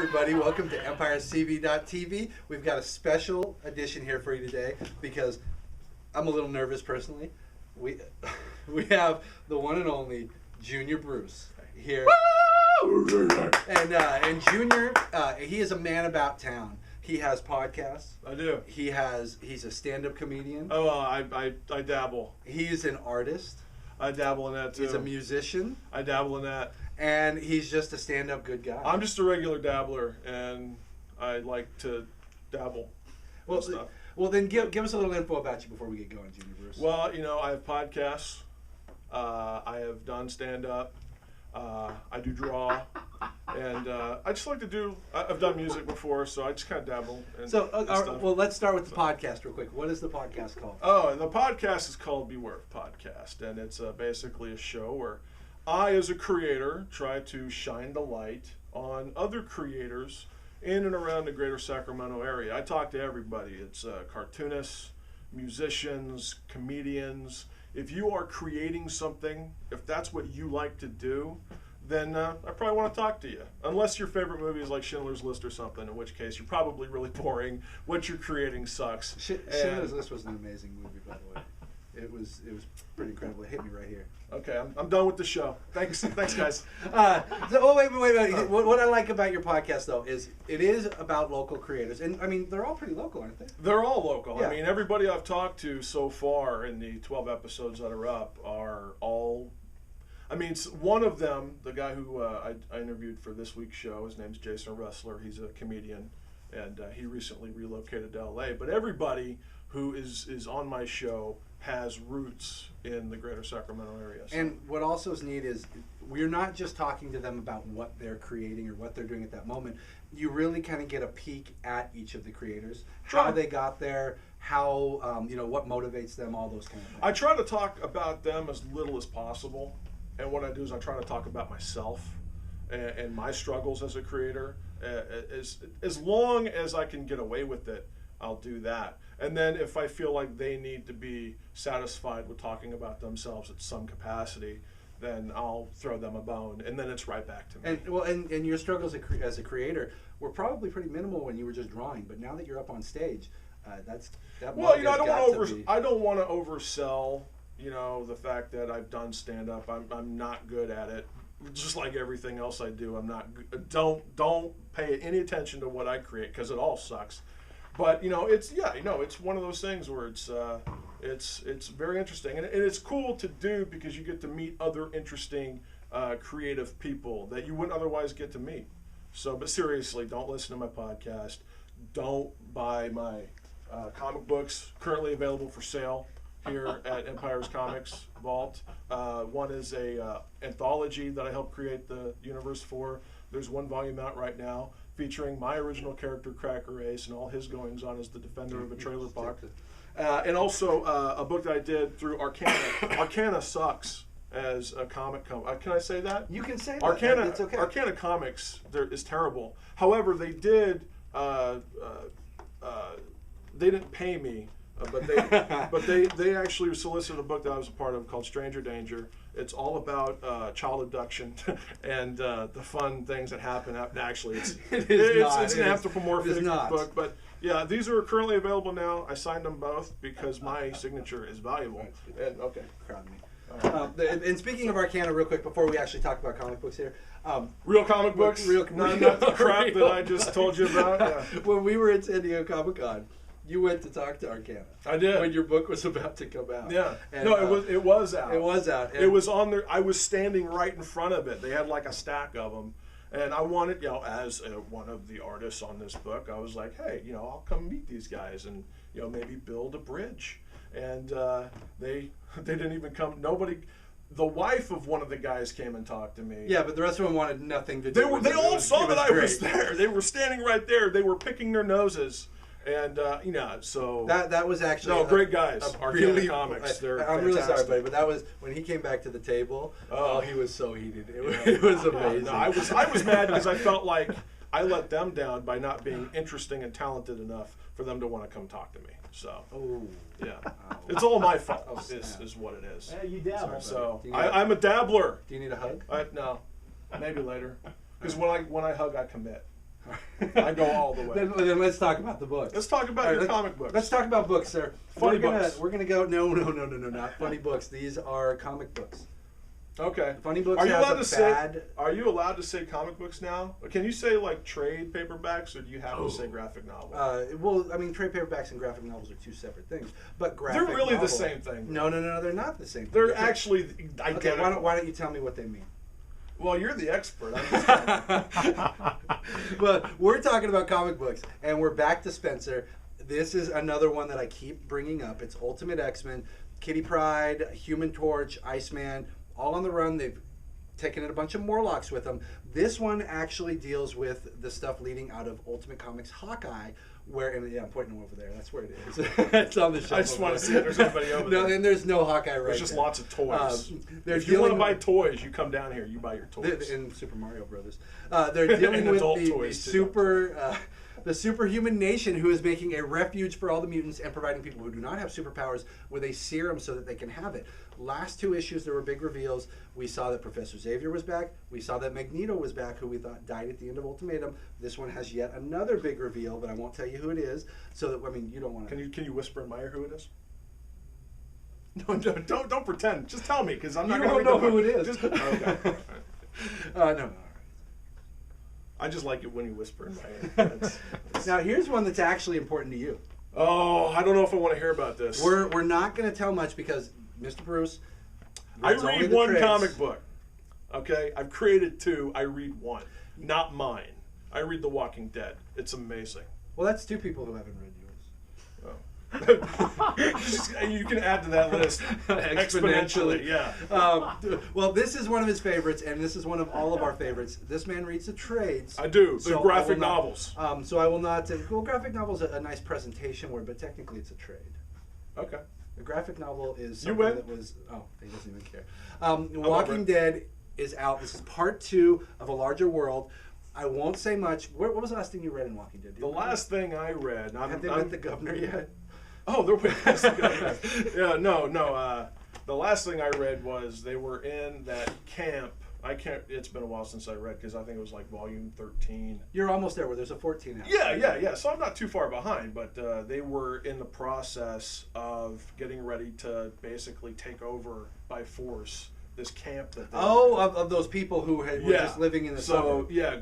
everybody. Welcome to EmpireCV.tv. We've got a special edition here for you today because I'm a little nervous personally. We have the one and only Junior Bruce here. And Junior, he is a man about town. He has podcasts. I do. He's a stand-up comedian. Oh, I dabble. He's an artist. I dabble in that too. He's a musician. I dabble in that. And he's just a stand-up good guy. I'm just a regular dabbler, and I like to dabble. Well, then give us a little info about you before we get going, Junior Bruce. Well, you know, I have podcasts. I have done stand-up. I do draw. And I just like to do, I've done music before, so I just kind of dabble. Well, let's start with the podcast real quick. What is the podcast called? Oh, the podcast is called Beware Podcast, and it's basically a show where I, as a creator, try to shine the light on other creators in and around the greater Sacramento area. I talk to everybody. It's cartoonists, musicians, comedians. If you are creating something, if that's what you like to do, then I probably want to talk to you. Unless your favorite movie is like Schindler's List or something, in which case you're probably really boring. What you're creating sucks. Schindler's List was an amazing movie, by the way. It was pretty incredible. It hit me right here. Okay, I'm done with the show. Thanks, guys. Wait. What I like about your podcast, though, is it is about local creators. And, I mean, they're all pretty local, aren't they? They're all local. Yeah. I mean, everybody I've talked to so far in the 12 episodes that are up are all... I mean, one of them, the guy who I interviewed for this week's show, his name's Jason Ressler. He's a comedian, and he recently relocated to LA. But everybody who is on my show has roots in the greater Sacramento area. So. And what also is neat is we're not just talking to them about what they're creating or what they're doing at that moment. You really kind of get a peek at each of the creators, how they got there, how, what motivates them, all those kind of things. I try to talk about them as little as possible. And what I do is I try to talk about myself and my struggles as a creator. As long as I can get away with it, I'll do that. And then if I feel like they need to be satisfied with talking about themselves at some capacity, then I'll throw them a bone, and then it's right back to me. And your struggles as a creator were probably pretty minimal when you were just drawing, but now that you're up on stage, that. Well, I don't want to oversell. You know, the fact that I've done stand-up, I'm not good at it. Just like everything else I do, I'm not. Don't pay any attention to what I create because it all sucks. But it's one of those things where it's very interesting and it's cool to do because you get to meet other interesting creative people that you wouldn't otherwise get to meet. So, but seriously, don't listen to my podcast. Don't buy my comic books currently available for sale here at Empire's Comics Vault. One is a anthology that I helped create the universe for. There's one volume out right now featuring my original character Cracker Ace and all his goings on as the defender of a trailer park. And also a book that I did through Arcana. Arcana sucks as a comic company. Can I say that? You can say Arcana, that. It's okay. Arcana Comics is terrible. However, they did. They didn't pay me. But they actually solicited a book that I was a part of called Stranger Danger. It's all about child abduction and the fun things that happen. Actually, it's an anthropomorphic book. But yeah, these are currently available now. I signed them both because my signature is valuable. And okay, crowd me. And speaking of Arcana, real quick before we actually talk about comic books here, real comic books, not the crap that I just told you about. Yeah. When we were at San Diego Comic-Con, you went to talk to Arcana. I did. When your book was about to come out. Yeah. And, no, it was out. It was out. It was on there. I was standing right in front of it. They had like a stack of them. And I wanted, as one of the artists on this book, I was like, hey, I'll come meet these guys and, maybe build a bridge. And they didn't even come. Nobody. The wife of one of the guys came and talked to me. Yeah, but the rest of them wanted nothing to do with it. They all saw that I was there. They were standing right there. They were picking their noses. And so that was actually great guys. Arcana Comics. I'm really sorry, buddy, but that was when he came back to the table. Oh, he was so heated. It was amazing. No, I was mad because I felt like I let them down by not being interesting and talented enough for them to want to come talk to me. So it's all my fault. Is what it is. Yeah, you dabble. So I'm a dabbler. Do you need a hug? No, maybe later. Because when I hug, I commit. I go all the way. Then let's talk about the books. Let's talk about your comic books. Let's talk about books, sir. Funny books. We're gonna go. No, not funny books. These are comic books. Okay. Funny books. Are you allowed to say? Are you allowed to say comic books now? Can you say like trade paperbacks, or do you have to say graphic novel? Well, I mean, trade paperbacks and graphic novels are two separate things. But graphic they're really novel, the same thing. No, they're not the same thing. They're actually identical. Okay, why don't you tell me what they mean? Well, you're the expert. I'm just Well, we're talking about comic books, and we're back to Spencer. This is another one that I keep bringing up. It's Ultimate X-Men, Kitty Pryde, Human Torch, Iceman, all on the run. They've taken in a bunch of Morlocks with them. This one actually deals with the stuff leading out of Ultimate Comics Hawkeye, where, and yeah, I'm pointing them over there. That's where it is. It's on the shelf. I just want to see if there's anybody over there. No, and there's no Hawkeye right There's just there. lots of toys. If you want to buy toys, you come down here. You buy your toys. In Super Mario Brothers. They're dealing with the superhuman nation who is making a refuge for all the mutants and providing people who do not have superpowers with a serum so that they can have it. Last two issues, there were big reveals. We saw that Professor Xavier was back. We saw that Magneto was back, who we thought died at the end of Ultimatum. This one has yet another big reveal, but I won't tell you who it is. So that, I mean, you don't want to. Can you whisper in my ear who it is? No, don't pretend. Just tell me, because I'm not going to know who it is. Just, okay. No. I just like it when you whisper in my ear. Now, here's one that's actually important to you. Oh, I don't know if I want to hear about this. We're not going to tell much because Mr. Bruce. I read one comic book. Okay, I've created two. I read one, not mine. I read The Walking Dead. It's amazing. Well, that's two people who haven't read yours. You can add to that list exponentially. Yeah. Well, this is one of his favorites, and this is one of all of our favorites. This man reads the trades. I do. The graphic novels. So I will not. Well, graphic novel is a nice presentation word, but technically it's a trade. Okay. A graphic novel is something that was. Oh, he doesn't even care. Walking Dead is out. This is part 2 of A Larger World. I won't say much. What was the last thing you read in Walking Dead? The last thing I read. Have they met the governor yet? Oh, they're with yeah, no. The last thing I read was they were in that camp. It's been a while since I read, because I think it was like volume 13. You're almost there, where there's a 14 out. Yeah. So I'm not too far behind, but they were in the process of getting ready to basically take over by force this camp that they of those people who were just living in the suburb. Yeah,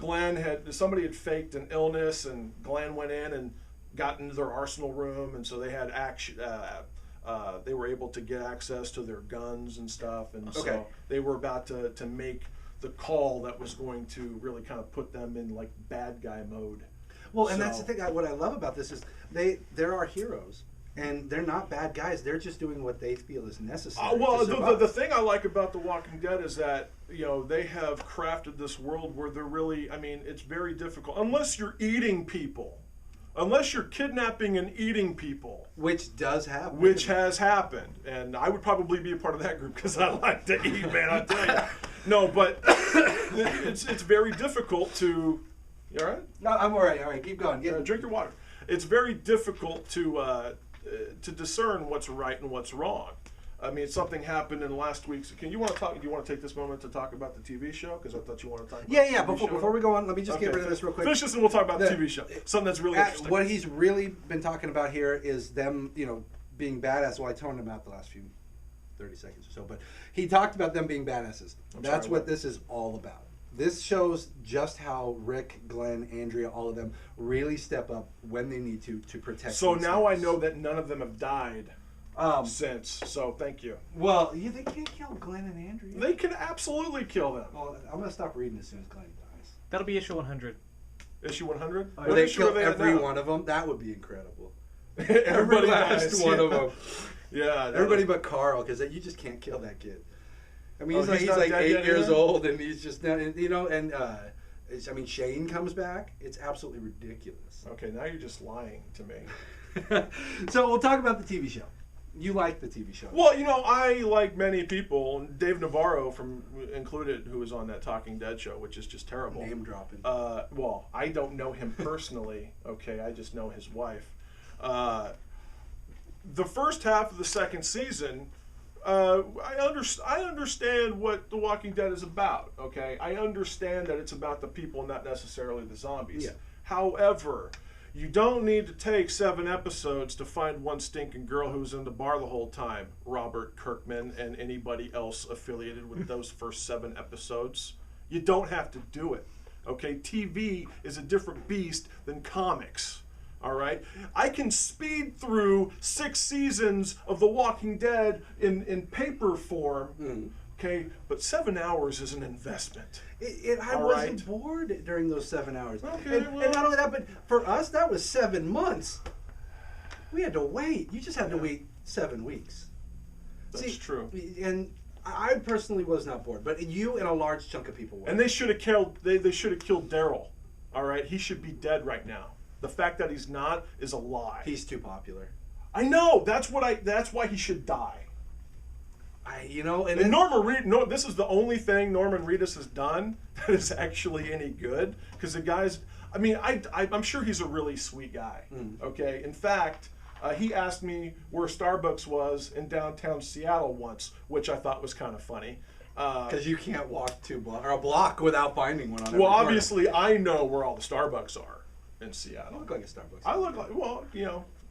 somebody had faked an illness, and Glenn went in and got into their arsenal room, and so they had they were able to get access to their guns and stuff, and so they were about to make the call that was going to really kind of put them in like bad guy mode. Well, and that's the thing. What I love about this is there are heroes, and they're not bad guys. They're just doing what they feel is necessary. The thing I like about The Walking Dead is that they have crafted this world where they're really. I mean, it's very difficult unless you're eating people. Unless you're kidnapping and eating people. Which does happen. Which has happened. And I would probably be a part of that group, because I like to eat, man, I tell you. No, but it's very difficult to... You all right? No, I'm all right. All right, keep going. Drink your water. It's very difficult to discern what's right and what's wrong. I mean, something happened in last week's. Do you want to take this moment to talk about the TV show? Because I thought you wanted to talk about the TV show. Before we go on, let me just get rid of this real quick. Finish this and we'll talk about the TV show. Something that's really interesting. What he's really been talking about here is them, being badass. Well, I toned him out the last 30 seconds or so, but he talked about them being badasses. That's what this is all about. This shows just how Rick, Glenn, Andrea, all of them really step up when they need to protect. So now I know that none of them have died. Since, so thank you. Well, they can't kill Glenn and Andrea. They can absolutely kill them. Well, I'm going to stop reading as soon as Glenn dies. That'll be issue 100. Issue 100? Or they kill every one of them? That would be incredible. Everybody last one of them. Yeah. Everybody but Carl, because you just can't kill that kid. I mean, he's like 8 years old, and he's just not, and Shane comes back. It's absolutely ridiculous. Okay, now you're just lying to me. So we'll talk about the TV show. You like the TV show? Well, I, like many people, Dave Navarro included, who was on that Talking Dead show, which is just terrible. Name dropping. Well, I don't know him personally. Okay, I just know his wife. The first half of the second season, I understand what The Walking Dead is about, okay? I understand that it's about the people, not necessarily the zombies. Yeah. However, you don't need to take 7 episodes to find one stinking girl who was in the bar the whole time, Robert Kirkman and anybody else affiliated with those first 7 episodes. You don't have to do it, okay? TV is a different beast than comics. All right, I can speed through 6 seasons of The Walking Dead in paper form, okay, but 7 hours is an investment. I wasn't bored during those 7 hours. Okay, and not only that, but for us, that was 7 months. We had to wait. You just had to wait 7 weeks. That's true. And I personally was not bored, but you and a large chunk of people were. And they should have killed. They should have killed Daryl. All right, he should be dead right now. The fact that he's not is a lie. He's too popular. I know. That's why he should die. And Norman Reed. No, this is the only thing Norman Reedus has done that is actually any good. Because the guy's. I mean, I'm sure he's a really sweet guy. Okay. In fact, he asked me where Starbucks was in downtown Seattle once, which I thought was kind of funny. Because you can't walk a block without finding one on every Well, corner. obviously, I know where all the Starbucks are in Seattle. You look like a Starbucks. I look like,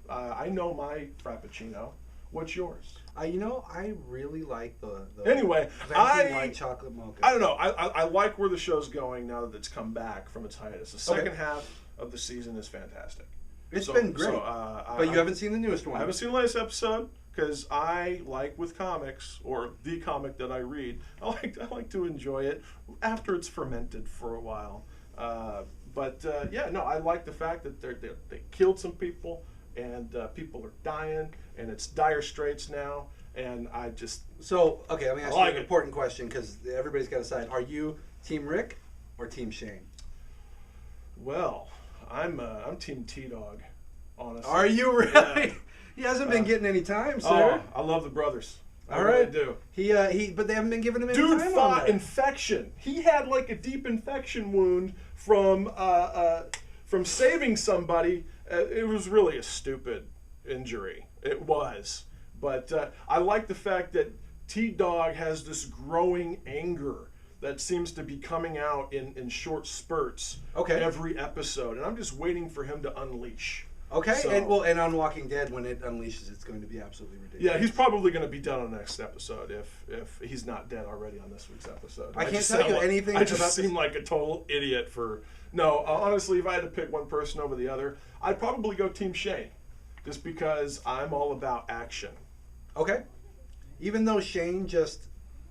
I know my Frappuccino. What's yours? I really like the Anyway, venti white chocolate mocha. I don't know. I like where the show's going now that it's come back from its hiatus. The second half of the season is fantastic. It's been great. But you haven't seen the newest one. I haven't seen the latest episode because I like with comics, or the comic that I read, I like to enjoy it after it's fermented for a while. I like the fact that they killed some people, and people are dying, and it's dire straits now, and I just... So, okay, let me ask you an important question, because everybody's got to decide. Are you Team Rick or Team Shane? Well, I'm Team T-Dog, honestly. Are you really? Yeah. He hasn't been getting any time, sir. Oh, I love the brothers. All right. Really do. But they haven't been giving him any Dude time fought on that. infection. He had like a deep infection wound from saving somebody. It was really a stupid injury. It was. But I like the fact that T-Dog has this growing anger that seems to be coming out in short spurts every episode. And I'm just waiting for him to unleash. Okay, So, and on Walking Dead, when it unleashes, it's going to be absolutely ridiculous. Yeah, he's probably going to be dead on the next episode if he's not dead already on this week's episode. I can't tell you anything I just about seem like a total idiot for... No, honestly, if I had to pick one person over the other, I'd probably go Team Shane, just because I'm all about action. Okay. Even though Shane just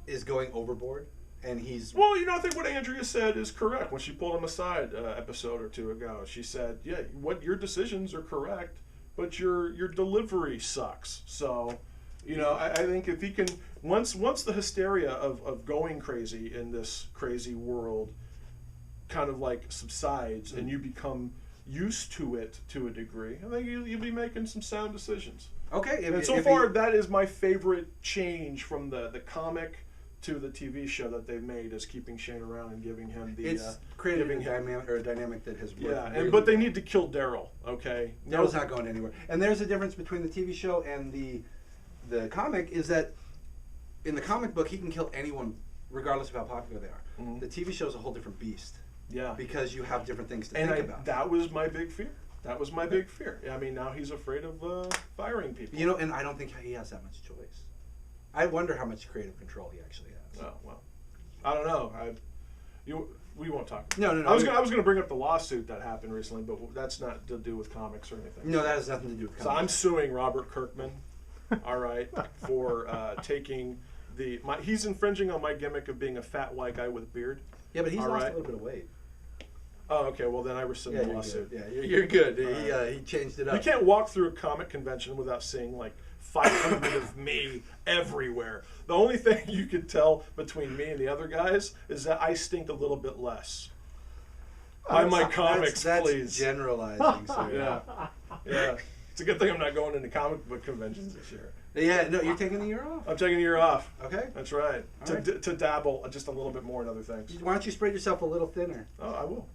is going overboard, and he's... Well, I think what Andrea said is correct. When she pulled him aside episode or two ago, she said, yeah, your decisions are correct, but your delivery sucks. So, I think if he can... Once the hysteria of going crazy in this crazy world kind of like subsides and you become used to it to a degree, I think you'll be making some sound decisions. Okay. And so far, that is my favorite change from the comic to the TV show that they've made, is keeping Shane around and giving him the... It's creating a dynamic that has worked. Yeah, but they need to kill Daryl, okay? Daryl's not going anywhere. And there's a difference between the TV show and the comic, is that in the comic book, he can kill anyone regardless of how popular they are. Mm-hmm. The TV show is a whole different beast. Yeah. Because you have different things to think about. That was my big fear. I mean, now he's afraid of firing people. And I don't think he has that much choice. I wonder how much creative control he actually has. Oh, well, I don't know. We won't talk. No. I was going to bring up the lawsuit that happened recently, but that's not to do with comics or anything. No, that has nothing to do with comics. So I'm suing Robert Kirkman, all right, for taking he's infringing on my gimmick of being a fat white guy with a beard. Yeah, but he's lost a little bit of weight. Oh, okay. Well, then I rescind the lawsuit. Good. Yeah, you're good. He changed it up. You can't walk through a comic convention without seeing like 500 of me everywhere. The only thing you could tell between me and the other guys is that I stink a little bit less. Buy my comics, that's please. Generalizing, sir. Yeah. It's a good thing I'm not going into comic book conventions this year. Yeah, no, you're taking the year off. I'm taking a year off. Okay. That's right. To dabble just a little bit more in other things. Why don't you spread yourself a little thinner? Oh, I will.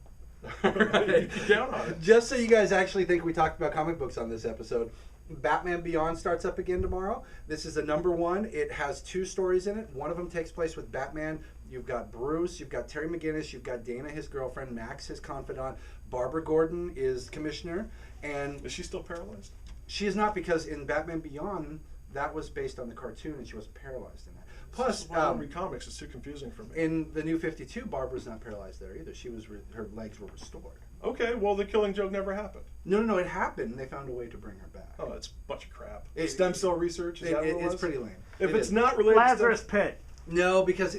Right. Get down on it. Just so you guys actually think we talked about comic books on this episode, Batman Beyond starts up again tomorrow. This is a #1. It has 2 stories in it. One of them takes place with Batman. You've got Bruce, you've got Terry McGinnis, you've got Dana, his girlfriend, Max, his confidant, Barbara Gordon is commissioner, and is she still paralyzed? She is not, because in Batman Beyond, that was based on the cartoon, and she was paralyzed in that. Plus, when I read comics, it's too confusing for me. In the New 52, Barbara's not paralyzed there either. She was her legs were restored. Okay, well, the Killing Joke never happened. No, it happened. They found a way to bring her back. Oh, it's a bunch of crap. Stem cell research, is that what it was? It's pretty lame. If it's not related Lazarus to Pit. No, because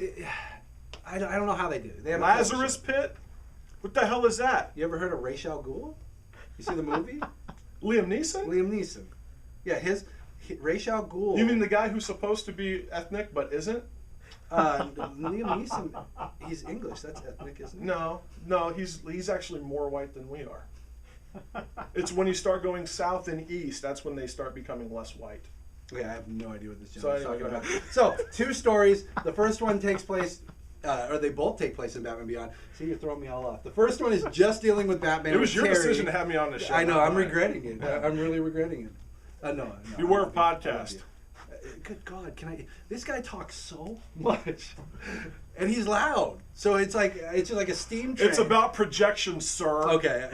I don't know how they do it. They Lazarus Pit? What the hell is that? You ever heard of Ra's al Ghul? You see the movie? Liam Neeson? Liam Neeson. Yeah, Ra's al Ghul. You mean the guy who's supposed to be ethnic but isn't? Liam Neeson, he's English. That's ethnic, isn't it? No, he's actually more white than we are. It's when you start going south and east, that's when they start becoming less white. Okay, I have no idea what this gentleman's talking about. ahead. So, 2 stories. The first one takes place, or they both take place in Batman Beyond. See, you're throwing me all off. The first one is just dealing with Batman. It was your Terry. decision to have me on the show. I know, I'm regretting it. I'm really regretting it. No. You were a podcast. Good God, this guy talks so much, and he's loud. So it's like a steam train. It's about projection, sir. Okay.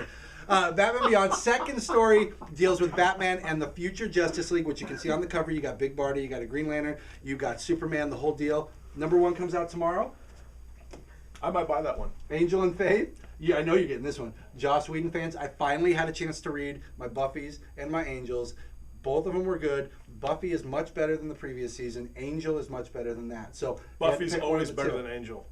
Batman Beyond second story deals with Batman and the future Justice League, which you can see on the cover. You got Big Barty, you got a Green Lantern, you got Superman, the whole deal. #1 comes out tomorrow. I might buy that one. Angel and Faith. Yeah, I know you're getting this one. Joss Whedon fans, I finally had a chance to read my Buffys and my Angels. Both of them were good. Buffy is much better than the previous season. Angel is much better than that. So Buffy's always better than Angel.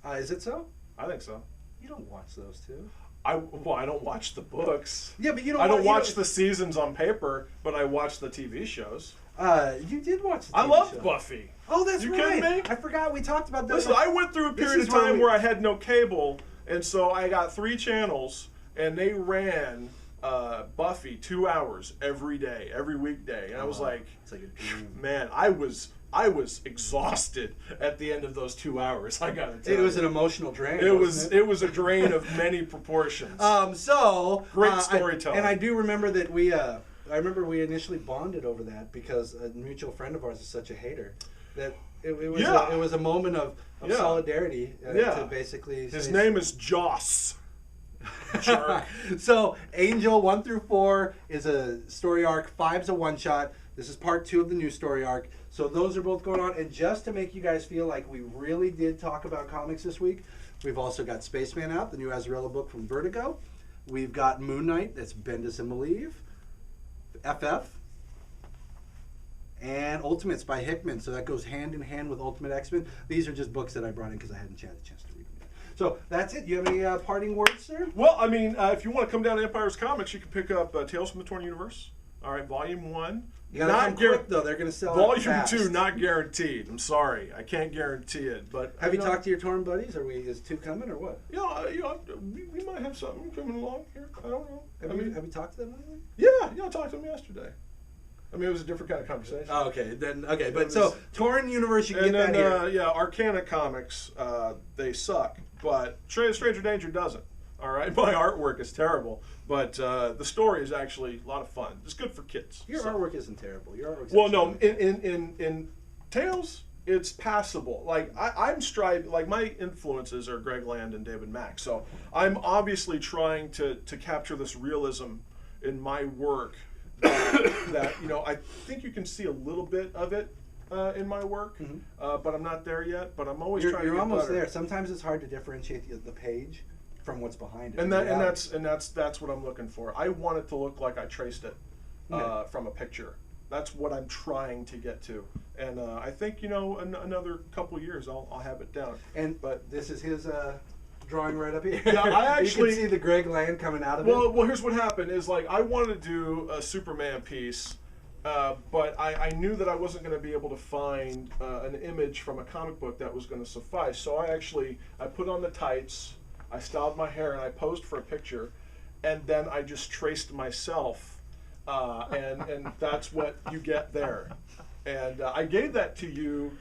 Is it so? I think so. You don't watch those two. I don't watch the books. Yeah, but you don't. I don't watch the seasons on paper, but I watch the TV shows. You did watch the TV I love show. Buffy. Oh, that's you right. kidding me? I forgot we talked about this. Listen, I went through a period of time where I had no cable, and so I got 3 channels, and they ran Buffy 2 hours every day, every weekday, and I was like, man, I was exhausted at the end of those 2 hours. I gotta tell you, it was an emotional drain. It was a drain of many proportions. Great storytelling. And I do remember that I remember we initially bonded over that because a mutual friend of ours is such a hater that it was a moment of solidarity to basically. His name is Joss. Jerk. So Angel 1 through 4 is a story arc. 5's a one-shot. This is part 2 of the new story arc. So those are both going on. And just to make you guys feel like we really did talk about comics this week, we've also got Spaceman out, the new Azzarello book from Vertigo. We've got Moon Knight, that's Bendis and Maleev. FF. And Ultimates by Hickman. So that goes hand in hand with Ultimate X-Men. These are just books that I brought in because I hadn't had a chance to read them yet. So that's it. Do you have any parting words, sir? Well, I mean, if you want to come down to Empire's Comics, you can pick up Tales from the Torn Universe. All right, Volume 1. You gotta come quick, though. They're going to sell Volume fast. 2, not guaranteed. I'm sorry. I can't guarantee it. But have you talked to your Torn buddies? Is 2 coming or what? We might have something coming along here. I don't know. Have you talked to them lately? Yeah, I talked to them yesterday. I mean, it was a different kind of conversation. Oh, okay. But so Torn Universe, you can get that here. Arcana Comics, they suck, but Stranger Danger doesn't. All right, my artwork is terrible, but the story is actually a lot of fun. It's good for kids. Your artwork isn't terrible. Your artwork's in Tales, it's passable. Like I'm striving. Like my influences are Greg Land and David Mack, so I'm obviously trying to capture this realism in my work. That I think you can see a little bit of it in my work, but I'm not there yet. But I'm always trying to get You're almost better. there. Sometimes it's hard to differentiate the page from what's behind it. And that's what I'm looking for. I want it to look like I traced it from a picture. That's what I'm trying to get to. And I think another couple years I'll have it down. But this is his. Drawing right up here. Yeah, I actually you can see the Greg Land coming out of it. Well, here's what happened: is like I wanted to do a Superman piece, but I knew that I wasn't going to be able to find an image from a comic book that was going to suffice. So I put on the tights, I styled my hair, and I posed for a picture, and then I just traced myself, and that's what you get there. And I gave that to you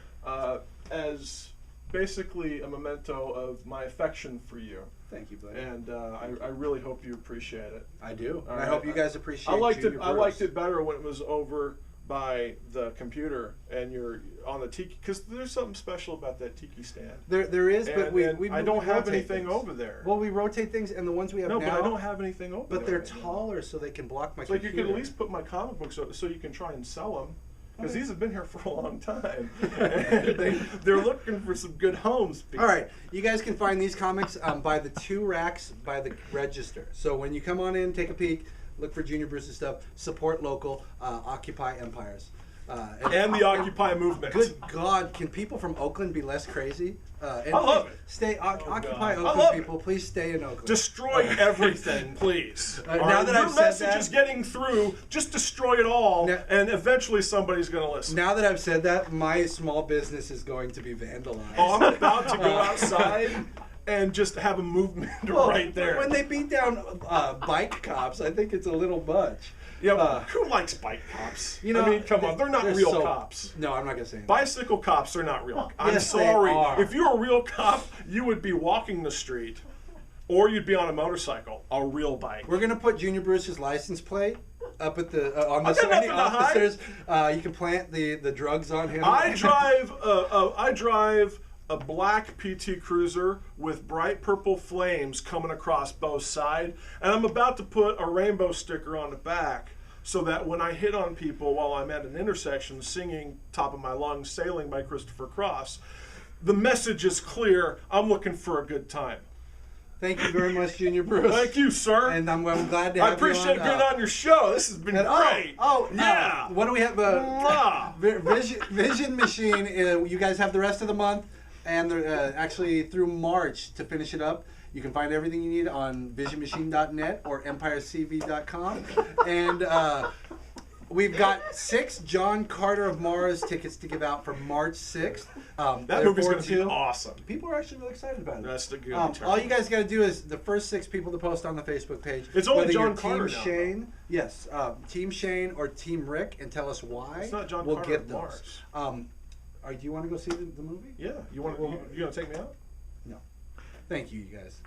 as basically a memento of my affection for you. Thank you, buddy. And I really hope you appreciate it. I do. And Right. I hope you guys appreciate. I liked Junior it. I Bruce. liked it better when it was over by the computer and you're on the tiki, because there's something special about that tiki stand. There is, but we I don't have rotate anything things. over there. Well, we rotate things, and the ones we have No, now. but I don't have anything over there. But they're right now. taller, so they can block my It's like you computer. could at least put my comic books so you can try and sell them. Because Okay. these have been here for a long time. And they're looking for some good homes. All right, you guys can find these comics by the 2 racks by the register. So when you come on in, take a peek, look for Junior Bruce's stuff, support local, occupy empires. And the Occupy movement. Good God, can people from Oakland be less crazy? And I love it. Stay, occupy God. I Oakland, love people. Please stay in Oakland. Destroy everything, please. Now All right? that Your I've said message that- is getting through. Just destroy it all, Now- and eventually somebody's going to listen. Now that I've said that, my small business is going to be vandalized. Oh, I'm about to go outside and just have a movement right there. When they beat down bike cops, I think it's a little much. Yeah, who likes bike cops? You know, I mean, come on, they're not real cops. No, I'm not gonna say that. Bicycle cops are not real. I'm Yes, they sorry. are. If you're a real cop, you would be walking the street, or you'd be on a motorcycle, a real bike. We're gonna put Junior Bruce's license plate up at the on the I got side nothing to hide. officers. You can plant the drugs on him. I drive a black PT Cruiser with bright purple flames coming across both sides, and I'm about to put a rainbow sticker on the back so that when I hit on people while I'm at an intersection singing Top of My Lungs, Sailing by Christopher Cross, the message is clear. I'm looking for a good time. Thank you very much, Junior Bruce. Thank you, sir. And I'm glad to I have appreciate you being on your show. This has been great. Yeah. What do we have? Mwah. Vision Machine. You guys have the rest of the month, and actually through March to finish it up. You can find everything you need on visionmachine.net or empirecv.com. And we've got 6 John Carter of Mars tickets to give out for March 6th. That movie's going to be awesome. People are actually really excited about it. That's the good. All you guys got to do is the first 6 people to post on the Facebook page. It's only whether John you're Carter Team now, Shane, yes, Team Shane or Team Rick, and tell us why. It's not John we'll Carter get of those. Mars. Do you want to go see the movie? Yeah. You want? You gonna take me out? No. Thank you, you guys.